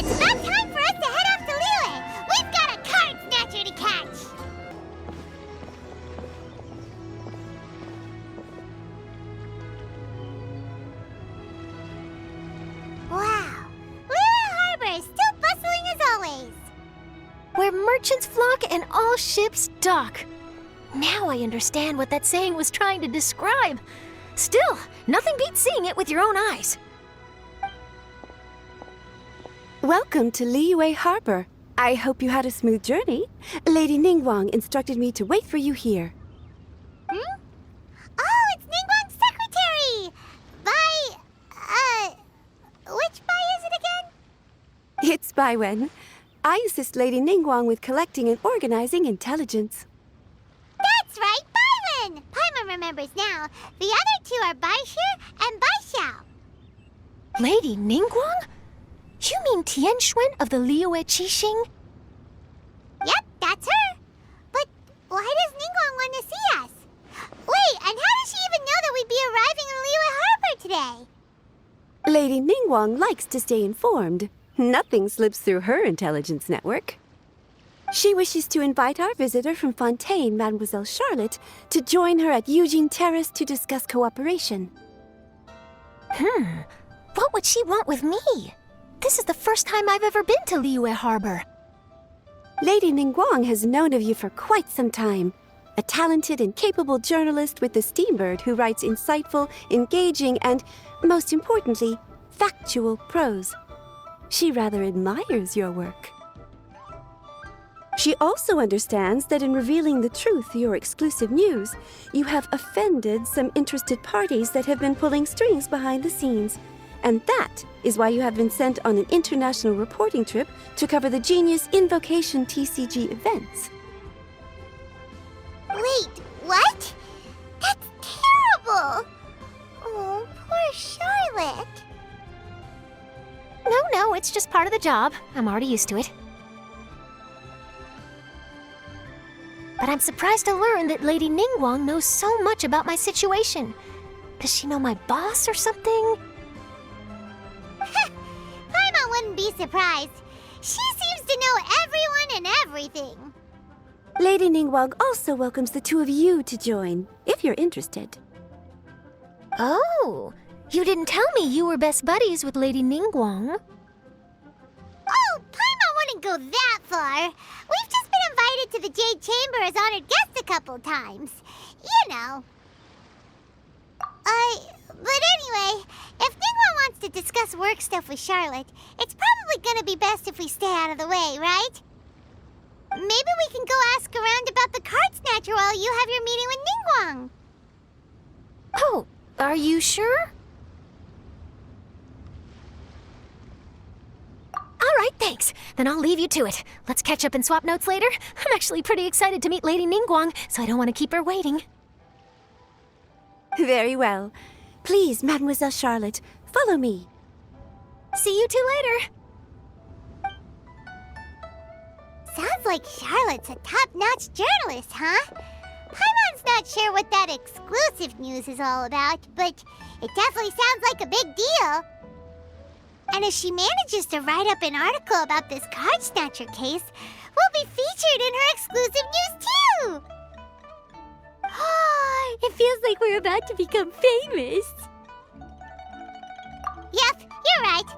It's about time for us to head off to Liyue! We've got a card snatcher to catch! Wow! Liyue Harbor is still bustling as always! Where merchants flock and all ships dock. Now I understand what that saying was trying to describe. Still, nothing beats seeing it with your own eyes. Welcome to Liyue Harbor. I hope you had a smooth journey. Lady Ningguang instructed me to wait for you here. Hmm? Oh, it's Ningguang's secretary! Which Bai is it again? It's Baiwen. I assist Lady Ningguang with collecting and organizing intelligence. That's right, Baiwen! Paimon remembers now. The other two are Baishu and Baishao. Lady Ningguang? You mean Tianxuan of the Liyue Qixing? Yep, that's her. But why does Ningguang want to see us? Wait, and how does she even know that we'd be arriving in Liyue Harbor today? Lady Ningguang likes to stay informed. Nothing slips through her intelligence network. She wishes to invite our visitor from Fontaine, Mademoiselle Charlotte, to join her at Eugene Terrace to discuss cooperation. What would she want with me? This is the first time I've ever been to Liyue Harbor. Lady Ningguang has known of you for quite some time. A talented and capable journalist with the Steambird who writes insightful, engaging, and, most importantly, factual prose. She rather admires your work. She also understands that in revealing the truth, your exclusive news, you have offended some interested parties that have been pulling strings behind the scenes. And that is why you have been sent on an international reporting trip to cover the Genius Invocation TCG events. Wait, what? That's terrible! Oh, poor Charlotte. No, it's just part of the job. I'm already used to it. But I'm surprised to learn that Lady Ningguang knows so much about my situation. Does she know my boss or something? Paimon wouldn't be surprised. She seems to know everyone and everything. Lady Ningguang also welcomes the two of you to join, if you're interested. Oh, you didn't tell me you were best buddies with Lady Ningguang. Oh, Paimon wouldn't go that far. We've just been invited to the Jade Chamber as honored guests a couple times. You know. But anyway, if Ningguang wants to discuss work stuff with Charlotte, it's probably gonna be best if we stay out of the way, right? Maybe we can go ask around about the card snatcher while you have your meeting with Ningguang. Oh, are you sure? All right, thanks. Then I'll leave you to it. Let's catch up and swap notes later. I'm actually pretty excited to meet Lady Ningguang, so I don't want to keep her waiting. Very well. Please, Mademoiselle Charlotte, follow me. See you two later. Sounds like Charlotte's a top-notch journalist, huh? Paimon's not sure what that exclusive news is all about, but it definitely sounds like a big deal. And if she manages to write up an article about this card snatcher case, we'll be featured in her exclusive news too! It feels like we're about to become famous. Yep, you're right.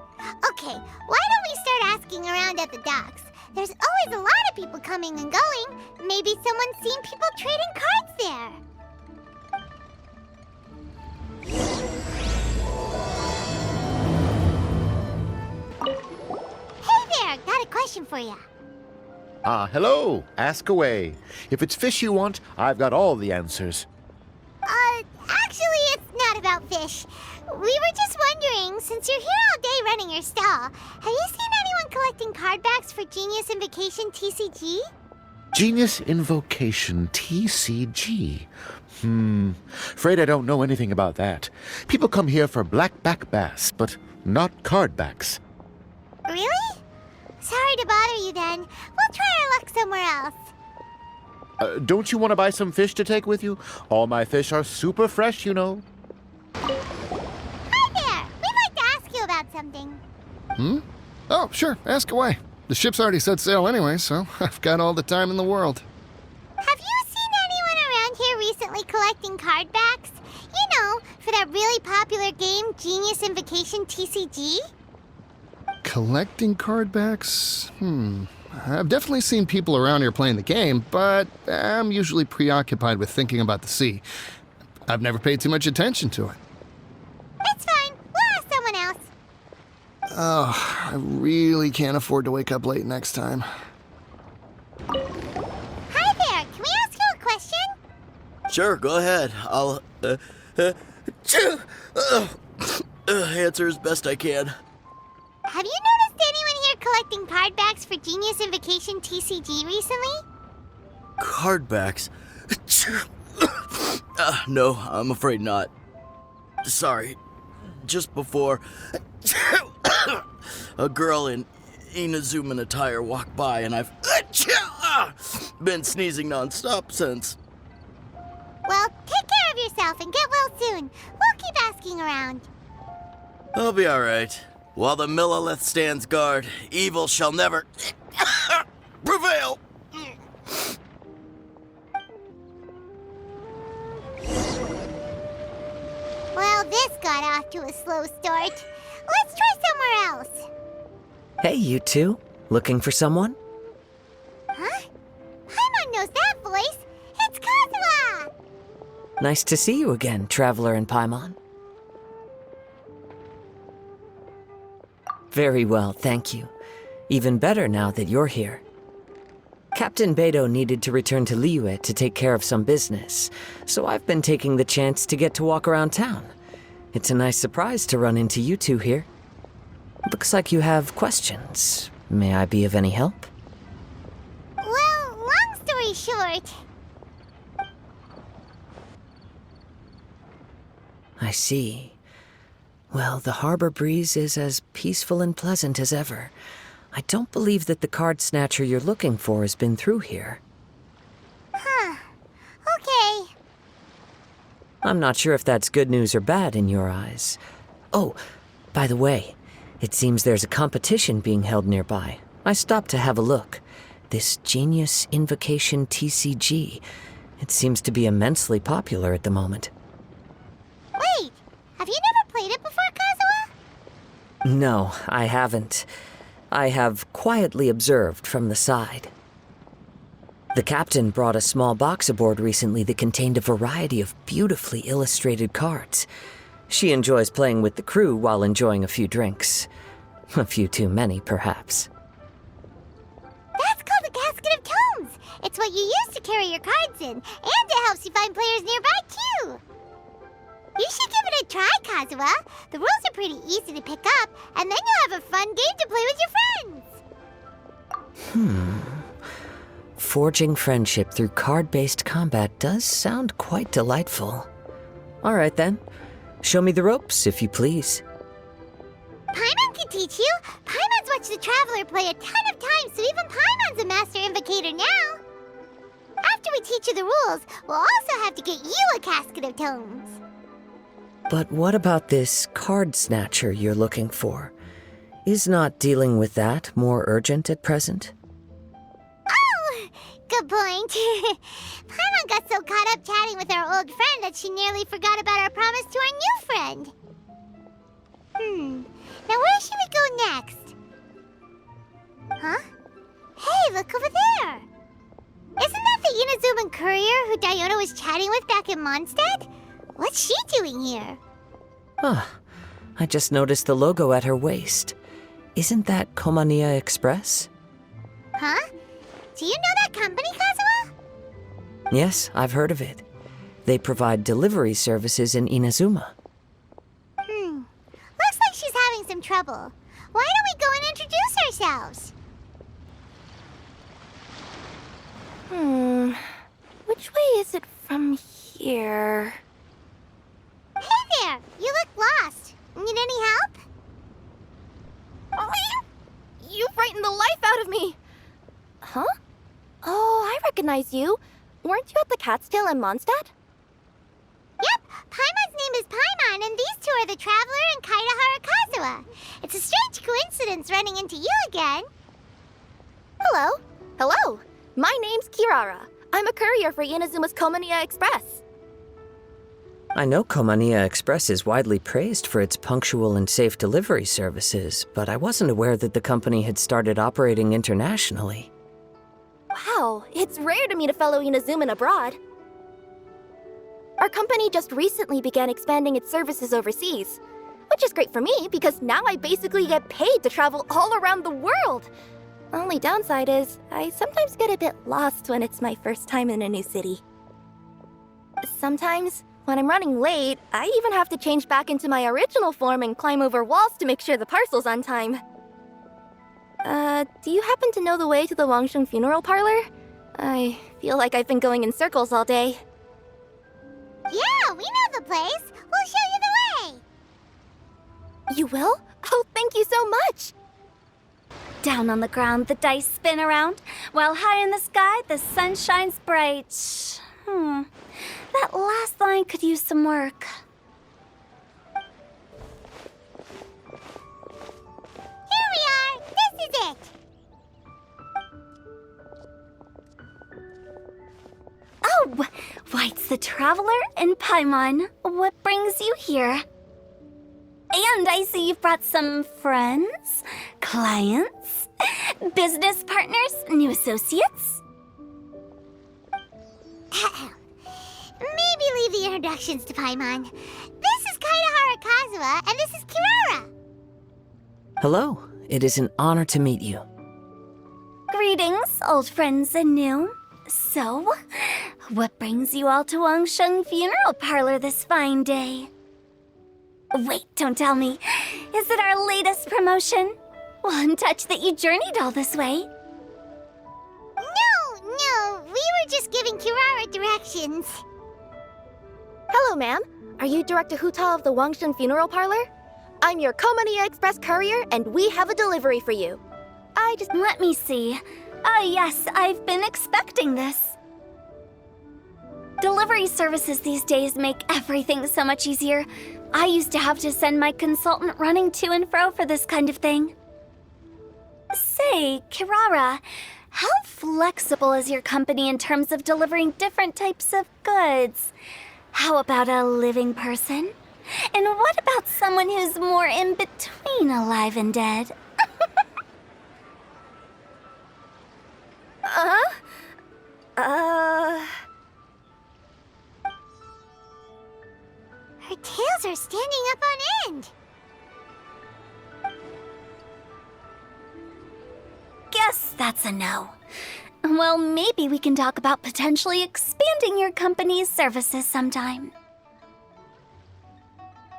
Okay, why don't we start asking around at the docks? There's always a lot of people coming and going. Maybe someone's seen people trading cards there. Hey there, got a question for you. Hello. Ask away. If it's fish you want, I've got all the answers. Actually, it's not about fish. We were just wondering, since you're here all day running your stall, have you seen anyone collecting card backs for Genius Invocation TCG? Genius Invocation TCG. Afraid I don't know anything about that. People come here for blackback bass, but not card backs. Really? Sorry to bother you then. We'll try our luck somewhere else. Don't you want to buy some fish to take with you? All my fish are super fresh, you know. Hi there! We'd like to ask you about something. Oh, sure, ask away. The ship's already set sail anyway, so I've got all the time in the world. Have you seen anyone around here recently collecting card backs? You know, for that really popular game, Genius Invocation TCG? Collecting card backs? I've definitely seen people around here playing the game, but I'm usually preoccupied with thinking about the sea. I've never paid too much attention to it. It's fine. We'll ask someone else. Oh, I really can't afford to wake up late next time. Hi there. Can we ask you a question? Sure, go ahead. I'll answer as best I can. Have you noticed anyone here collecting card backs for Genius Invocation TCG recently? Cardbacks? No, I'm afraid not. Sorry. Just before, a girl in Inazuman attire walked by, and I've been sneezing nonstop since. Well, take care of yourself and get well soon. We'll keep asking around. I'll be alright. While the Millilith stands guard, evil shall never prevail. Well, this got off to a slow start. Let's try somewhere else. Hey, you two. Looking for someone? Huh? Paimon knows that voice. It's Kazuha! Nice to see you again, Traveler and Paimon. Very well, thank you. Even better now that you're here. Captain Beidou needed to return to Liyue to take care of some business, so I've been taking the chance to get to walk around town. It's a nice surprise to run into you two here. Looks like you have questions. May I be of any help? Well, long story short, I see. Well, the harbor breeze is as peaceful and pleasant as ever. I don't believe that the card snatcher you're looking for has been through here. okay. I'm not sure if that's good news or bad in your eyes. Oh, by the way, it seems there's a competition being held nearby. I stopped to have a look. This Genius Invocation TCG. It seems to be immensely popular at the moment. Wait, have you never played it before, Kazuha? No, I haven't. I have quietly observed from the side. The captain brought a small box aboard recently that contained a variety of beautifully illustrated cards. She enjoys playing with the crew while enjoying a few drinks. A few too many, perhaps. That's called a casket of tomes. It's what you use to carry your cards in, and it helps you find players nearby, too. You should give it a try, Kazuha. The rules are pretty easy to pick up, and then you'll have a fun game to play with your friends. Forging friendship through card-based combat does sound quite delightful. All right, then. Show me the ropes, if you please. Paimon can teach you. Paimon's watched the Traveler play a ton of times, so even Paimon's a master invocator now. After we teach you the rules, we'll also have to get you a casket of tomes. But what about this card snatcher you're looking for? Is not dealing with that more urgent at present? Oh, good point. Paimon got so caught up chatting with our old friend that she nearly forgot about our promise to our new friend. Now where should we go next? Huh? Hey, look over there. Isn't that the Inazuman courier who Diona was chatting with back in Mondstadt? What's she doing here? I just noticed the logo at her waist. Isn't that Komania Express? Huh? Do you know that company, Kazuha? Yes, I've heard of it. They provide delivery services in Inazuma. Looks like she's having some trouble. Why don't we go and introduce ourselves? Which way is it from here? Hey there! You look lost. Need any help? You frightened the life out of me! Huh? Oh, I recognize you. Weren't you at the Cat's Tail in Mondstadt? Yep, Paimon's name is Paimon, and these two are the Traveler and Kaidahara Kazuha. It's a strange coincidence running into you again. Hello. Hello. My name's Kirara. I'm a courier for Inazuma's Komaniya Express. I know Komaniya Express is widely praised for its punctual and safe delivery services, but I wasn't aware that the company had started operating internationally. Wow, it's rare to meet a fellow Inazuman abroad. Our company just recently began expanding its services overseas, which is great for me because now I basically get paid to travel all around the world. Only downside is, I sometimes get a bit lost when it's my first time in a new city. Sometimes, when I'm running late, I even have to change back into my original form and climb over walls to make sure the parcel's on time. Do you happen to know the way to the Wangsheng funeral parlor? I feel like I've been going in circles all day. Yeah, we know the place. We'll show you the way. You will? Oh, thank you so much! Down on the ground, the dice spin around, while high in the sky, the sun shines bright. That last line could use some work. Here we are. This is it. Oh, White's the Traveler and Paimon. What brings you here? And I see you've brought some friends, clients, business partners, new associates. Maybe leave the introductions to Paimon. This is Kaidahara Kazuha, and this is Kirara. Hello, it is an honor to meet you. Greetings, old friends and new. So, what brings you all to Wangsheng Funeral Parlor this fine day? Wait, don't tell me. Is it our latest promotion? Well, I'm touched that you journeyed all this way. No, we were just giving Kirara directions. Hello, ma'am. Are you Director Huta of the Wangsheng Funeral Parlor? I'm your Komaniya Express courier, and we have a delivery for you. Let me see. Ah, yes, I've been expecting this. Delivery services these days make everything so much easier. I used to have to send my consultant running to and fro for this kind of thing. Say, Kirara, how flexible is your company in terms of delivering different types of goods? How about a living person? And what about someone who's more in between alive and dead? Her tails are standing up on end. Guess that's a no. Well, maybe we can talk about potentially expanding your company's services sometime.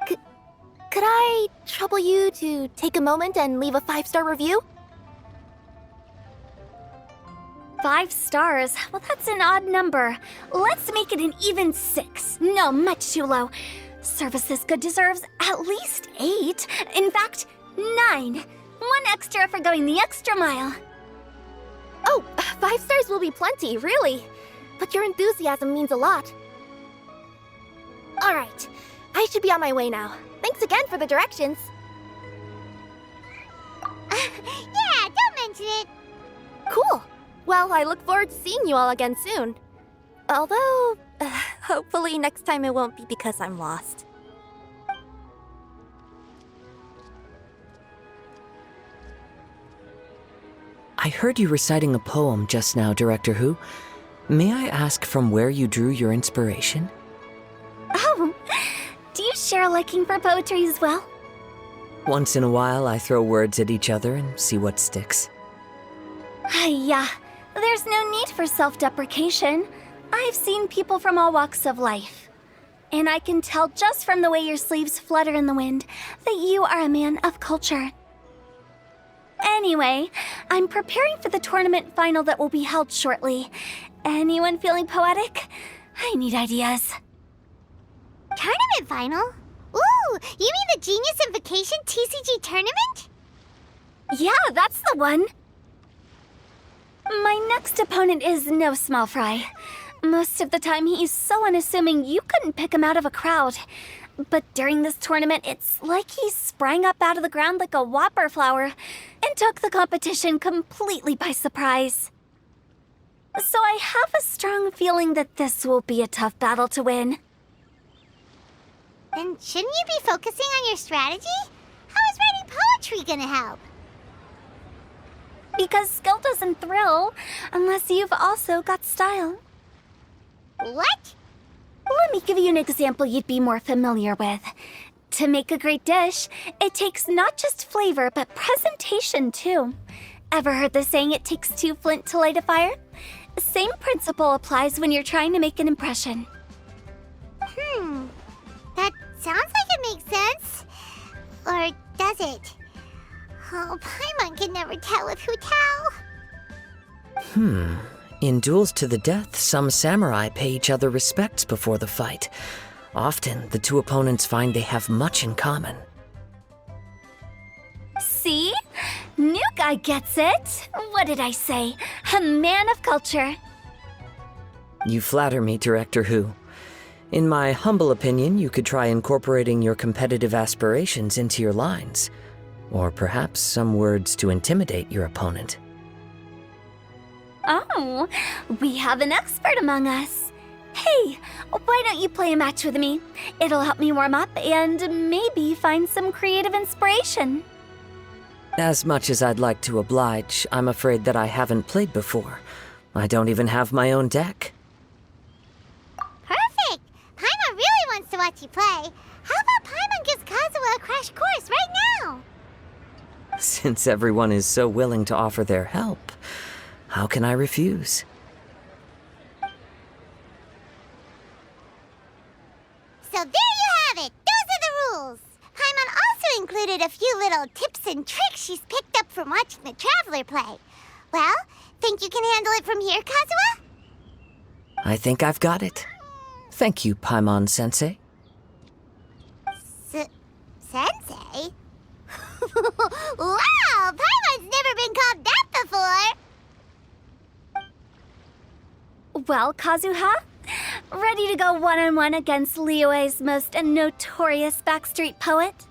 Could I trouble you to take a moment and leave a 5-star review? 5 stars? Well, that's an odd number. Let's make it an even 6. No, much too low. Services good deserves at least 8. In fact, 9. 1 extra for going the extra mile. Oh, 5 stars will be plenty, really. But your enthusiasm means a lot. All right, I should be on my way now. Thanks again for the directions. Yeah, don't mention it. Cool. Well, I look forward to seeing you all again soon. Although, hopefully next time it won't be because I'm lost. I heard you reciting a poem just now, Director Who. May I ask from where you drew your inspiration? Oh, do you share a liking for poetry as well? Once in a while, I throw words at each other and see what sticks. Yeah, there's no need for self-deprecation. I've seen people from all walks of life. And I can tell just from the way your sleeves flutter in the wind that you are a man of culture. Anyway, I'm preparing for the tournament final that will be held shortly. Anyone feeling poetic? I need ideas. Tournament final? Ooh, you mean the Genius Invocation TCG tournament? Yeah, that's the one. My next opponent is no small fry. Most of the time, he's so unassuming you couldn't pick him out of a crowd. But during this tournament, it's like he sprang up out of the ground like a whopper flower and took the competition completely by surprise. So I have a strong feeling that this will be a tough battle to win. Then shouldn't you be focusing on your strategy? How is writing poetry gonna help? Because skill doesn't thrill unless you've also got style. What? Let me give you an example you'd be more familiar with. To make a great dish, it takes not just flavor, but presentation too. Ever heard the saying, it takes two flint to light a fire? The same principle applies when you're trying to make an impression. That sounds like it makes sense. Or does it? Oh, Paimon can never tell with Hu Tao. In duels to the death, some samurai pay each other respects before the fight. Often, the two opponents find they have much in common. See? New guy gets it. What did I say? A man of culture. You flatter me, Director Hu. In my humble opinion, you could try incorporating your competitive aspirations into your lines. Or perhaps some words to intimidate your opponent. Oh, we have an expert among us. Hey, why don't you play a match with me? It'll help me warm up and maybe find some creative inspiration. As much as I'd like to oblige, I'm afraid that I haven't played before. I don't even have my own deck. Perfect! Paimon really wants to watch you play. How about Paimon gives Kazuha a crash course right now? Since everyone is so willing to offer their help, how can I refuse? So there you have it! Those are the rules! Paimon also included a few little tips and tricks she's picked up from watching the Traveler play. Well, think you can handle it from here, Kazuha? I think I've got it. Thank you, Paimon-sensei. Sensei? Wow! Paimon's never been called that before! Well, Kazuha, ready to go one-on-one against Liyue's most notorious backstreet poet?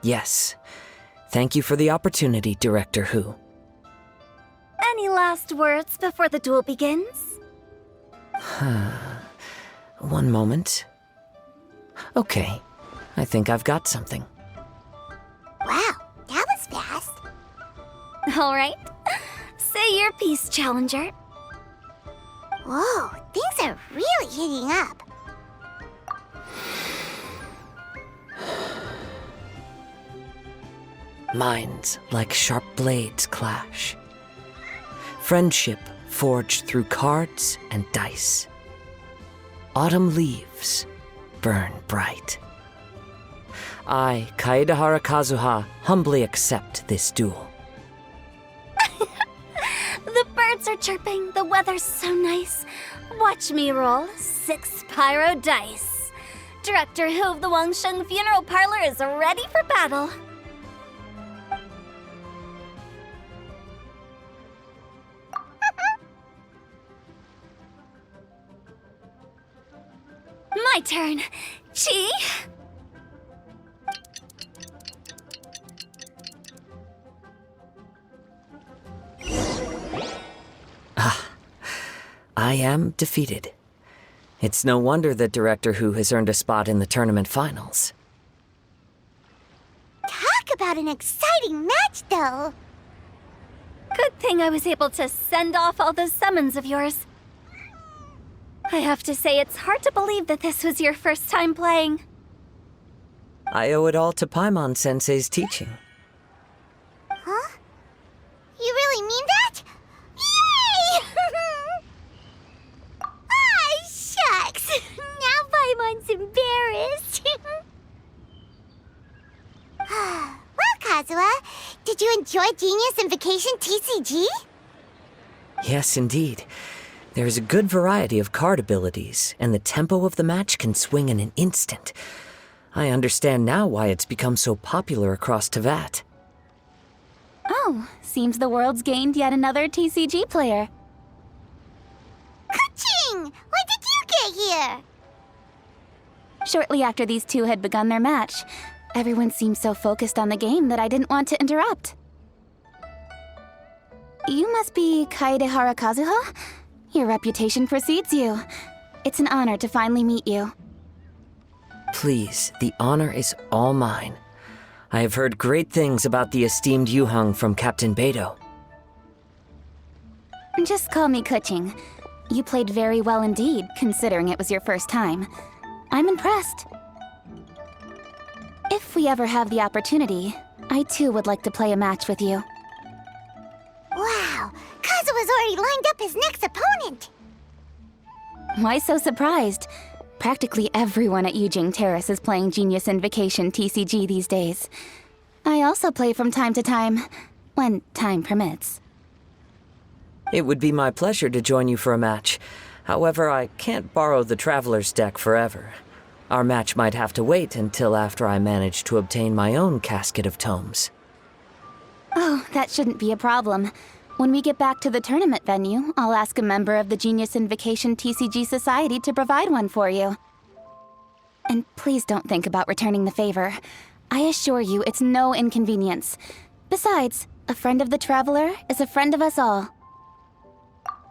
Yes. Thank you for the opportunity, Director Hu. Any last words before the duel begins? One moment. Okay, I think I've got something. Wow, that was fast. All right. Say your piece, Challenger. Whoa, things are really heating up. Minds like sharp blades clash. Friendship forged through cards and dice. Autumn leaves burn bright. I, Kaedahara Kazuha, humbly accept this duel. The birds are chirping, the weather's so nice. Watch me roll 6 pyro dice. Director Hu of the Wangsheng Funeral Parlor is ready for battle. My turn. Chi? I am defeated. It's no wonder that Director Hu has earned a spot in the tournament finals. Talk about an exciting match, though. Good thing I was able to send off all those summons of yours. I have to say, it's hard to believe that this was your first time playing. I owe it all to Paimon-sensei's teaching. Huh? You really mean that? Yay! Ah, shucks! Now Paimon's embarrassed. Well, Kazuha, did you enjoy Genius Invocation TCG? Yes, indeed. There is a good variety of card abilities, and the tempo of the match can swing in an instant. I understand now why it's become so popular across Teyvat. Oh, seems the world's gained yet another TCG player. here? Shortly after these two had begun their match, everyone seemed so focused on the game that I didn't want to interrupt. You must be Kaedehara Kazuha? Your reputation precedes you. It's an honor to finally meet you. Please, the honor is all mine. I have heard great things about the esteemed Yuhang from Captain Beidou. Just call me Kuching. You played very well indeed, considering it was your first time. I'm impressed. If we ever have the opportunity, I too would like to play a match with you. Wow, Kazuha's already lined up his next opponent. Why so surprised? Practically everyone at Yujing Terrace is playing Genius Invocation TCG these days. I also play from time to time, when time permits. It would be my pleasure to join you for a match. However, I can't borrow the Traveler's deck forever. Our match might have to wait until after I manage to obtain my own casket of tomes. Oh, that shouldn't be a problem. When we get back to the tournament venue, I'll ask a member of the Genius Invocation TCG Society to provide one for you. And please don't think about returning the favor. I assure you it's no inconvenience. Besides, a friend of the Traveler is a friend of us all.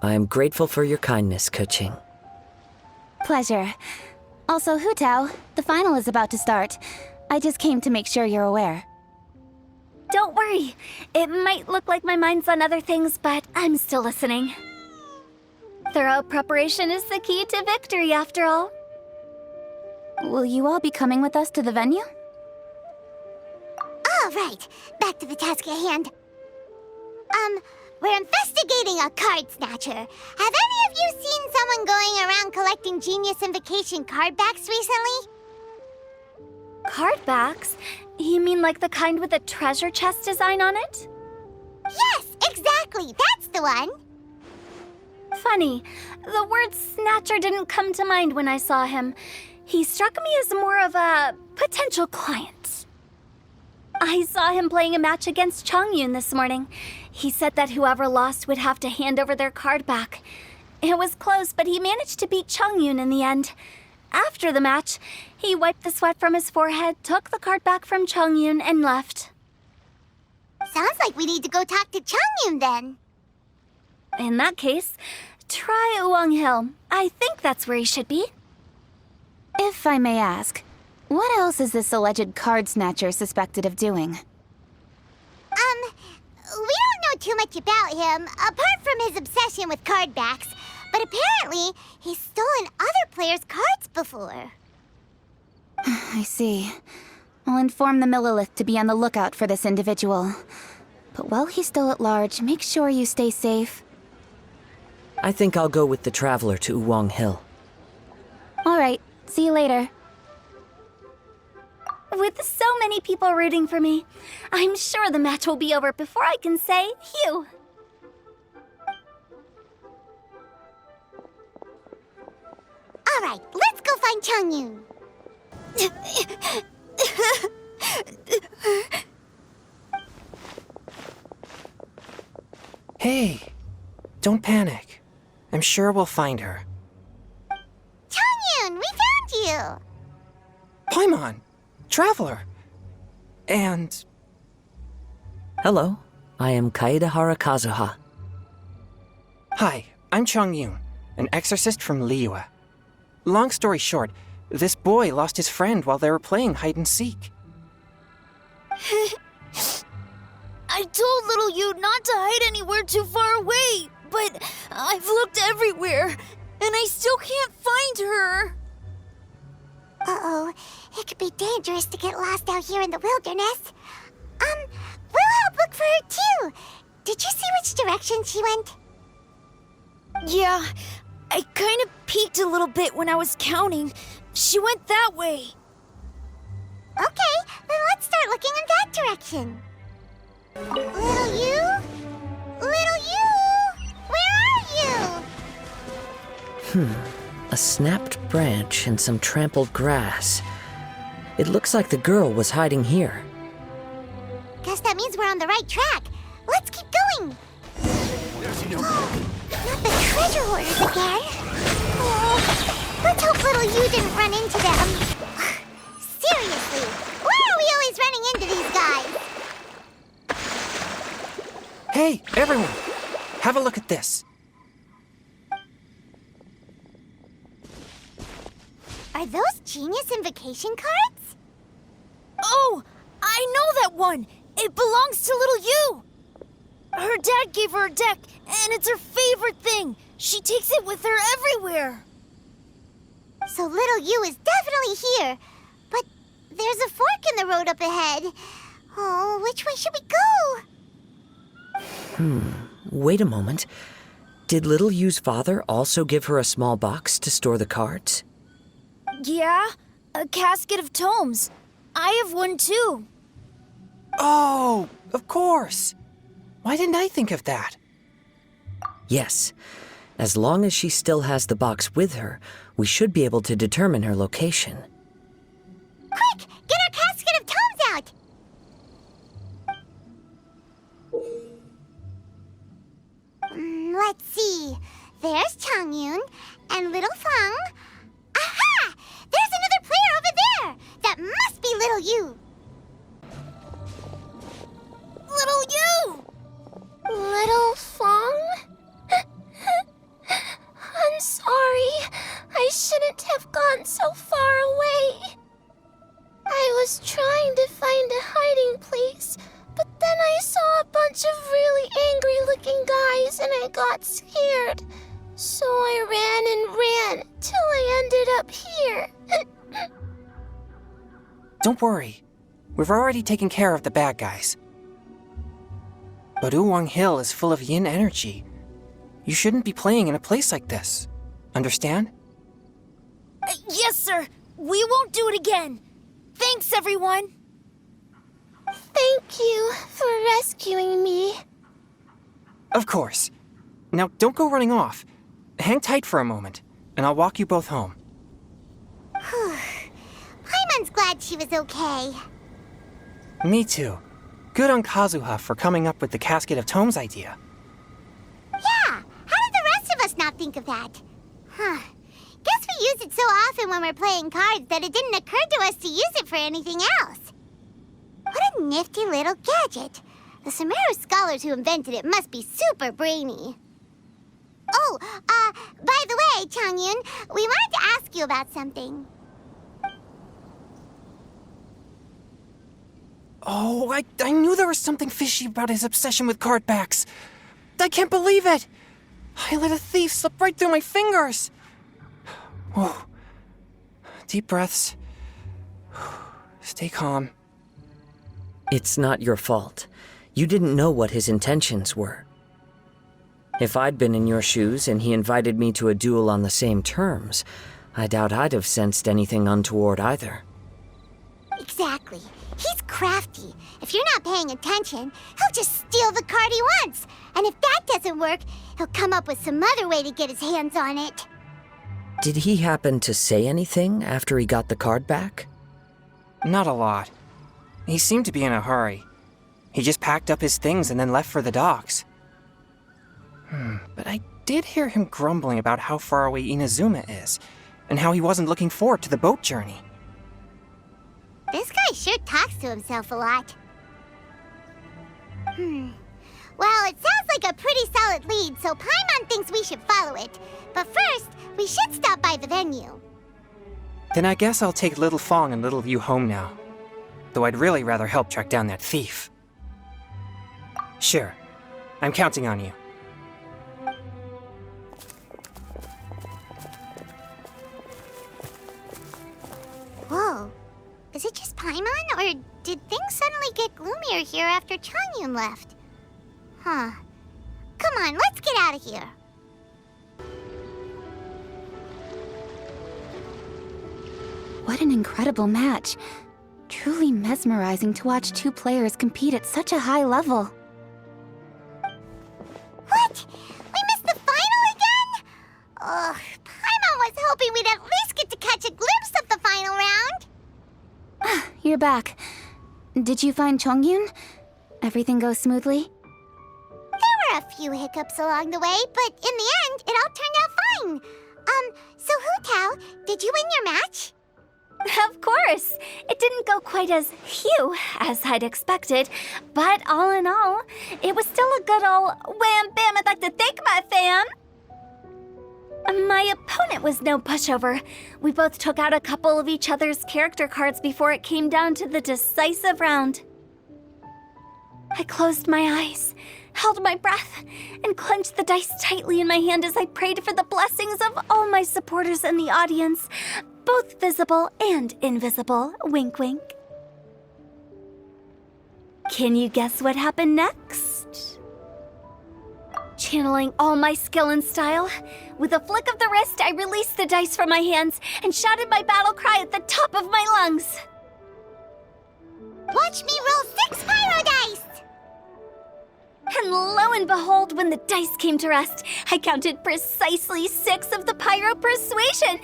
I am grateful for your kindness, Kuching. Pleasure. Also, Hu Tao, the final is about to start. I just came to make sure you're aware. Don't worry. It might look like my mind's on other things, but I'm still listening. Thorough preparation is the key to victory, after all. Will you all be coming with us to the venue? All right, back to the task at hand. We're investigating a card snatcher. Have any of you seen someone going around collecting Genius Invocation card backs recently? Card backs? You mean like the kind with a treasure chest design on it? Yes, exactly. That's the one. Funny, the word snatcher didn't come to mind when I saw him. He struck me as more of a potential client. I saw him playing a match against Chongyun this morning. He said that whoever lost would have to hand over their card back. It was close, but he managed to beat Chongyun in the end. After the match, he wiped the sweat from his forehead, took the card back from Chongyun, and left. Sounds like we need to go talk to Chongyun then. In that case, try Uwang Hill. I think that's where he should be. If I may ask, what else is this alleged card snatcher suspected of doing? We don't know too much about him, apart from his obsession with card backs. But apparently, he's stolen other players' cards before. I see. I'll inform the Millilith to be on the lookout for this individual. But while he's still at large, make sure you stay safe. I think I'll go with the Traveler to Uwang Hill. All right, see you later. With so many people rooting for me, I'm sure the match will be over before I can say phew. All right, let's go find Chongyun. Hey, don't panic. I'm sure we'll find her. Chongyun, we found you. Paimon, Traveler, and... Hello, I am Kaedehara Kazuha. Hi, I'm Chongyun, an exorcist from Liyue. Long story short, this boy lost his friend while they were playing hide-and-seek. I told little you not to hide anywhere too far away, but I've looked everywhere, and I still can't find her. Uh-oh, it could be dangerous to get lost out here in the wilderness. We'll help look for her too. Did you see which direction she went? Yeah, I kind of peeked a little bit when I was counting. She went that way. Okay, then let's start looking in that direction. Little you? Little you? Where are you? A snapped branch and some trampled grass. It looks like the girl was hiding here. Guess that means we're on the right track. Let's keep going. Not the treasure hoarders again. Oh, Let's hope little you didn't run into them. Seriously, why are we always running into these guys? Hey, everyone! Have a look at this. Are those genius invocation cards? Oh, I know that one! It belongs to little you! Her dad gave her a deck, and it's her favorite thing. She takes it with her everywhere. So little you is definitely here. But there's a fork in the road up ahead. Oh, which way should we go? Wait a moment. Did little Yu's father also give her a small box to store the cards? Yeah, a casket of tomes. I have one too. Oh, of course. Why didn't I think of that? Yes. As long as she still has the box with her, we should be able to determine her location. Quick! Get our casket of tomes out! Let's see. There's Changyun and little Fang. Aha! There's another player over there! That must be little you! Little you! Little Fong? I'm sorry. I shouldn't have gone so far away. I was trying to find a hiding place, but then I saw a bunch of really angry-looking guys and I got scared. So I ran and ran till I ended up here. Don't worry. We've already taken care of the bad guys. But Uwang Hill is full of yin energy. You shouldn't be playing in a place like this. Understand? Yes, sir. We won't do it again. Thanks, everyone. Thank you for rescuing me. Of course. Now, don't go running off. Hang tight for a moment, and I'll walk you both home. Paimon's glad she was okay. Me too. Good on Kazuha for coming up with the Casket of Tomes idea. Yeah, how did the rest of us not think of that? Guess we use it so often when we're playing cards that it didn't occur to us to use it for anything else. What a nifty little gadget. The Sumeru scholars who invented it must be super brainy. Oh, by the way, Changyun, we wanted to ask you about something. Oh, I knew there was something fishy about his obsession with card backs. I can't believe it! I let a thief slip right through my fingers! Whoa. Deep breaths. Stay calm. It's not your fault. You didn't know what his intentions were. If I'd been in your shoes and he invited me to a duel on the same terms, I doubt I'd have sensed anything untoward either. Exactly. He's crafty. If you're not paying attention, he'll just steal the card he wants. And if that doesn't work, he'll come up with some other way to get his hands on it. Did he happen to say anything after he got the card back? Not a lot. He seemed to be in a hurry. He just packed up his things and then left for the docks. But I did hear him grumbling about how far away Inazuma is, and how he wasn't looking forward to the boat journey. This guy sure talks to himself a lot. Well, it sounds like a pretty solid lead, so Paimon thinks we should follow it. But first, we should stop by the venue. Then I guess I'll take Little Fong and Little Yu home now. Though I'd really rather help track down that thief. Sure. I'm counting on you. Whoa. Is it just Paimon, or did things suddenly get gloomier here after Changyun left? Come on, let's get out of here. What an incredible match. Truly mesmerizing to watch two players compete at such a high level. What? We missed the final again? Ugh, Paimon was hoping we'd at least get to catch a glimpse of the final round. You're back. Did you find Chongyun? Everything go smoothly? There were a few hiccups along the way, but in the end, it all turned out fine. So Hu-Tao, did you win your match? Of course! It didn't go quite as phew as I'd expected, but all in all, it was still a good ol' wham bam I'd like to thank my fam! My opponent was no pushover. We both took out a couple of each other's character cards before it came down to the decisive round. I closed my eyes, held my breath, and clenched the dice tightly in my hand as I prayed for the blessings of all my supporters in the audience, both visible and invisible. Wink, wink. Can you guess what happened next? Channeling all my skill and style, with a flick of the wrist, I released the dice from my hands and shouted my battle cry at the top of my lungs. Watch me roll 6 pyro dice! And lo and behold, when the dice came to rest, I counted precisely 6 of the pyro persuasion.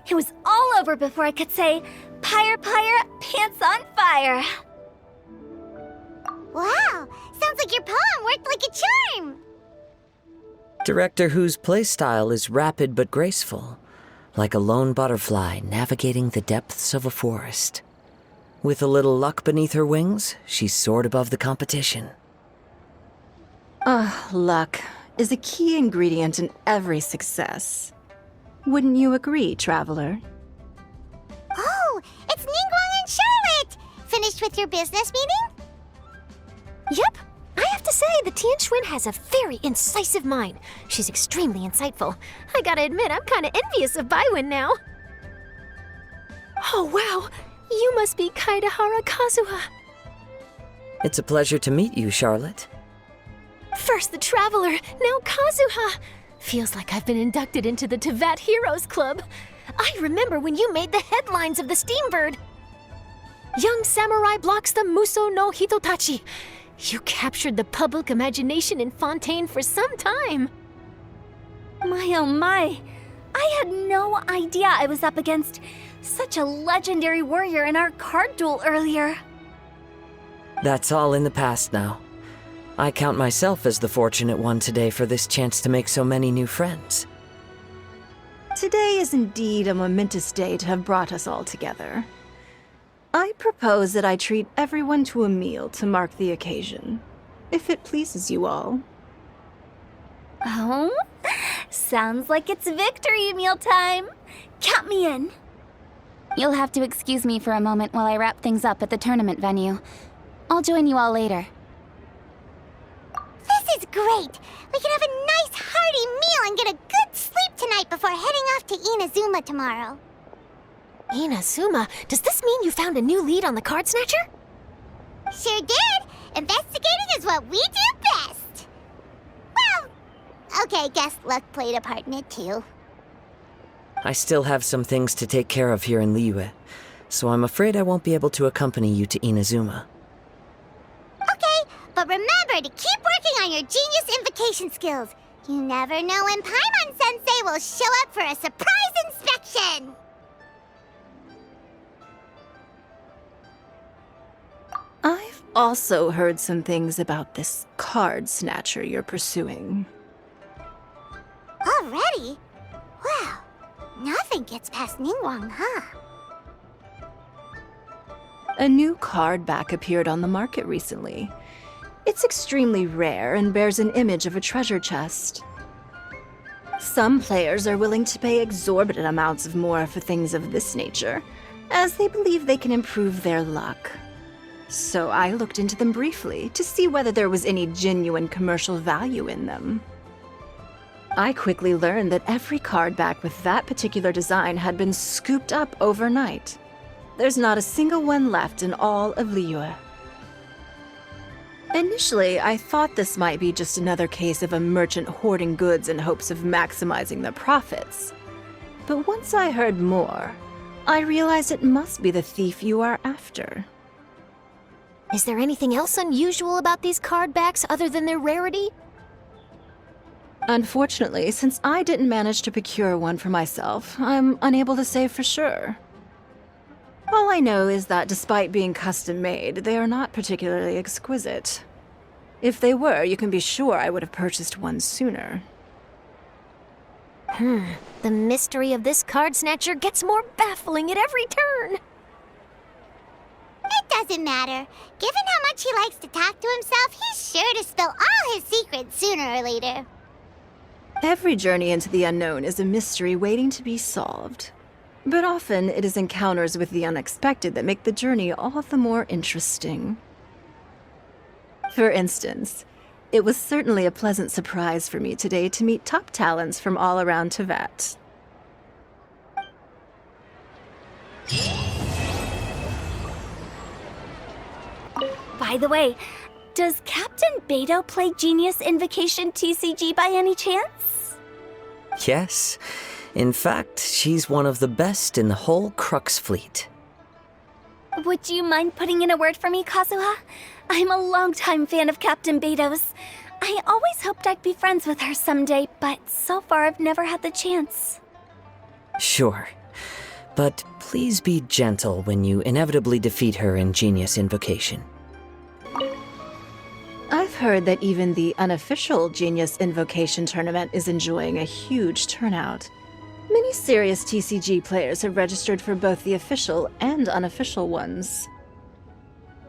It was all over before I could say, "Pyre, pyre, pants on fire." Wow, sounds like your poem worked like a charm! Director Who's playstyle is rapid but graceful, like a lone butterfly navigating the depths of a forest. With a little luck beneath her wings, she soared above the competition. Luck is a key ingredient in every success. Wouldn't you agree, Traveler? Oh, it's Ningguang and Charlotte! Finished with your business meeting? Yep. I have to say, the Tianquan has a very incisive mind. She's extremely insightful. I gotta admit, I'm kinda envious of Baiwen now. Oh, wow. You must be Kaidahara Kazuha. It's a pleasure to meet you, Charlotte. First the Traveler, now Kazuha. Feels like I've been inducted into the Tevat Heroes Club. I remember when you made the headlines of the Steambird. Young samurai blocks the Muso no Hitotachi. You captured the public imagination in Fontaine for some time. My oh my, I had no idea I was up against such a legendary warrior in our card duel earlier. That's all in the past now. I count myself as the fortunate one today for this chance to make so many new friends. Today is indeed a momentous day to have brought us all together. I propose that I treat everyone to a meal to mark the occasion, if it pleases you all. Oh, sounds like it's victory meal time. Count me in. You'll have to excuse me for a moment while I wrap things up at the tournament venue. I'll join you all later. This is great! We can have a nice hearty meal and get a good sleep tonight before heading off to Inazuma tomorrow. Inazuma? Does this mean you found a new lead on the Card Snatcher? Sure did! Investigating is what we do best! Well, okay, guess luck played a part in it too. I still have some things to take care of here in Liyue, so I'm afraid I won't be able to accompany you to Inazuma. Okay, but remember to keep working on your genius invocation skills. You never know when Paimon-sensei will show up for a surprise inspection! I've also heard some things about this card snatcher you're pursuing. Already? Wow, nothing gets past Ningguang, huh? A new card back appeared on the market recently. It's extremely rare and bears an image of a treasure chest. Some players are willing to pay exorbitant amounts of more for things of this nature, as they believe they can improve their luck. So I looked into them briefly to see whether there was any genuine commercial value in them. I quickly learned that every card back with that particular design had been scooped up overnight. There's not a single one left in all of Liyue. Initially, I thought this might be just another case of a merchant hoarding goods in hopes of maximizing their profits. But once I heard more, I realized it must be the thief you are after. Is there anything else unusual about these card backs other than their rarity? Unfortunately, since I didn't manage to procure one for myself, I'm unable to say for sure. All I know is that despite being custom-made, they are not particularly exquisite. If they were, you can be sure I would have purchased one sooner. The mystery of this card snatcher gets more baffling at every turn. It doesn't matter. Given how much he likes to talk to himself, he's sure to spill all his secrets sooner or later. Every journey into the unknown is a mystery waiting to be solved. But often it is encounters with the unexpected that make the journey all the more interesting. For instance, it was certainly a pleasant surprise for me today to meet top talents from all around Teyvat. By the way, does Captain Beto play Genius Invocation TCG by any chance? Yes. In fact, she's one of the best in the whole Crux fleet. Would you mind putting in a word for me, Kazuha? I'm a longtime fan of Captain Beto's. I always hoped I'd be friends with her someday, but so far I've never had the chance. Sure. But please be gentle when you inevitably defeat her in Genius Invocation. I've heard that even the unofficial Genius Invocation tournament is enjoying a huge turnout. Many serious TCG players have registered for both the official and unofficial ones.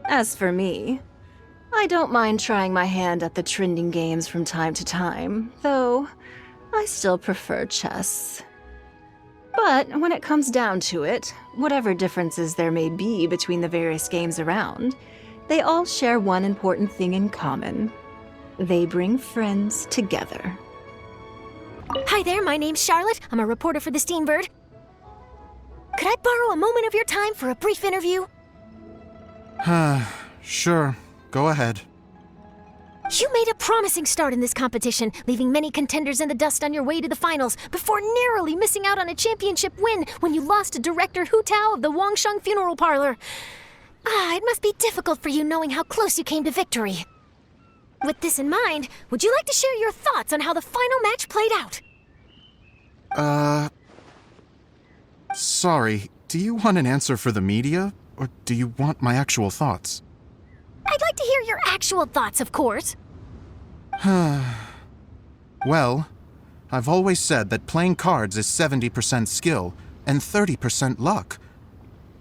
As for me, I don't mind trying my hand at the trending games from time to time, though I still prefer chess. But when it comes down to it, whatever differences there may be between the various games around, they all share one important thing in common. They bring friends together. Hi there, my name's Charlotte. I'm a reporter for the Steambird. Could I borrow a moment of your time for a brief interview? Sure. Go ahead. You made a promising start in this competition, leaving many contenders in the dust on your way to the finals, before narrowly missing out on a championship win when you lost to Director Hu Tao of the Wangsheng Funeral Parlor. It must be difficult for you knowing how close you came to victory. With this in mind, would you like to share your thoughts on how the final match played out? Sorry. Do you want an answer for the media, or do you want my actual thoughts? I'd like to hear your actual thoughts, of course. Well, I've always said that playing cards is 70% skill and 30% luck.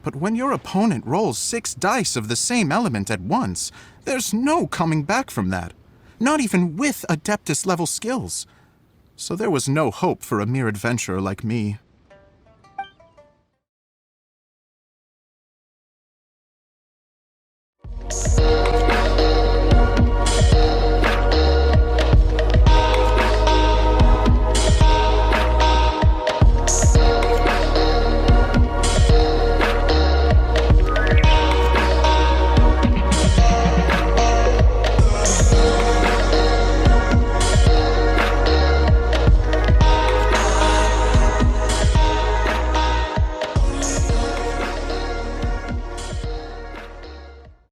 But when your opponent rolls 6 dice of the same element at once, there's no coming back from that. Not even with Adeptus-level skills. So there was no hope for a mere adventurer like me.